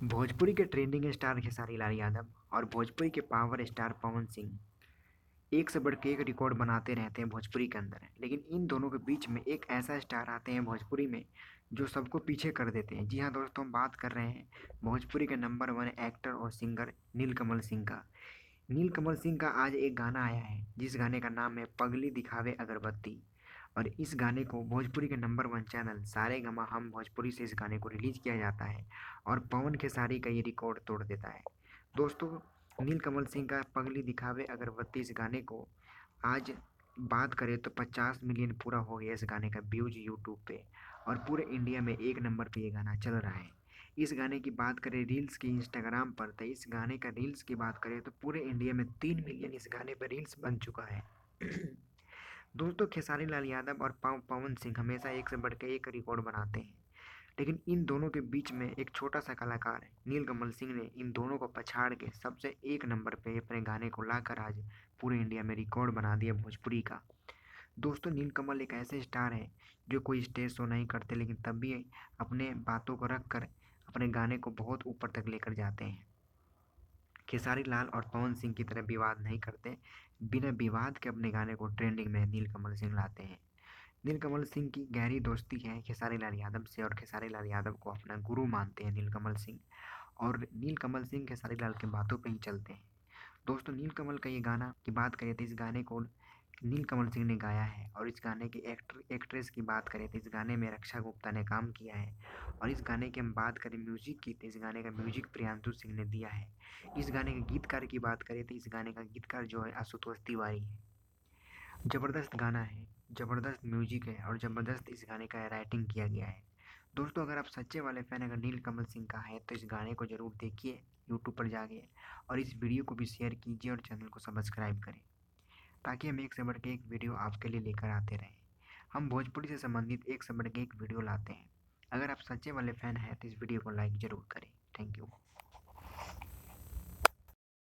भोजपुरी के trending star Khesari Lal Yadav और भोजपुरी के पावर स्टार पवन सिंह एक से बढ़ के एक रिकॉर्ड बनाते रहते हैं भोजपुरी के अंदर। लेकिन इन दोनों के बीच में एक ऐसा स्टार आते हैं भोजपुरी में जो सबको पीछे कर देते हैं। जी हाँ दोस्तों, हम बात कर रहे हैं भोजपुरी के नंबर वन एक्टर और सिंगर नीलकमल सिंह का। नीलकमल सिंह का आज एक गाना आया है जिस गाने का नाम है पगली दिखावे अगरबत्ती। और इस गाने को भोजपुरी के नंबर वन चैनल सारेगामा हम भोजपुरी से इस गाने को रिलीज किया जाता है और पवन खेसारी का ये रिकॉर्ड तोड़ देता है। दोस्तों, नीलकमल सिंह का पगली दिखावे अगरबत्ती इस गाने को आज बात करें तो 50 मिलियन पूरा हो गया इस गाने का व्यूज यूट्यूब पे। और पूरे इंडिया में एक नंबर पे ये गाना चल रहा है। इस गाने की बात करें रील्स की इंस्टाग्राम पर, तो इस गाने का रील्स की बात करें तो पूरे इंडिया में 3 मिलियन इस गाने पर रील्स बन चुका है। दोस्तों, खेसारी लाल यादव और पवन सिंह हमेशा एक से बढ़ के एक रिकॉर्ड बनाते हैं। लेकिन इन दोनों के बीच में एक छोटा सा कलाकार है नीलकमल सिंह ने इन दोनों को पछाड़ के सबसे एक नंबर पे अपने गाने को लाकर आज पूरे इंडिया में रिकॉर्ड बना दिया भोजपुरी का। दोस्तों, नीलकमल एक ऐसे स्टार हैं जो कोई स्टेज शो नहीं करते, लेकिन तब भी अपने बातों को रख कर अपने गाने को बहुत ऊपर तक लेकर जाते हैं। खेसारी लाल और पवन सिंह की तरह विवाद नहीं करते, बिना विवाद के अपने गाने को ट्रेंडिंग में नीलकमल सिंह लाते हैं। नीलकमल सिंह की गहरी दोस्ती है खेसारी लाल यादव से और खेसारी लाल यादव को अपना गुरु मानते हैं नीलकमल सिंह। और नीलकमल सिंह खेसारी लाल की बातों पे ही चलते हैं। दोस्तों, नीलकमल का ये गाना की बात करें तो इस गाने को नीलकमल सिंह ने गाया है। और इस गाने की एक्ट्रेस की बात करें तो इस गाने में रक्षा गुप्ता ने काम किया है। और इस गाने की हम बात करें म्यूजिक की तो इस गाने का म्यूजिक प्रियांशु सिंह ने दिया है। इस गाने के गीतकार की बात करें तो इस गाने का गीतकार जो है आशुतोष तिवारी है। ज़बरदस्त गाना है, ज़बरदस्त म्यूजिक है और ज़बरदस्त इस गाने का राइटिंग किया गया है। दोस्तों, अगर आप सच्चे वाले फ़ैन अगर नीलकमल सिंह का है तो इस गाने को ज़रूर देखिए यूट्यूब पर जाके। और इस वीडियो को भी शेयर कीजिए और चैनल को सब्सक्राइब करें ताकि हम एक से बढ़ के एक वीडियो आपके लिए लेकर आते रहें। हम भोजपुरी से संबंधित एक से बढ़ के एक वीडियो लाते हैं। अगर आप सच्चे वाले फ़ैन हैं तो इस वीडियो को लाइक ज़रूर करें। Thank you.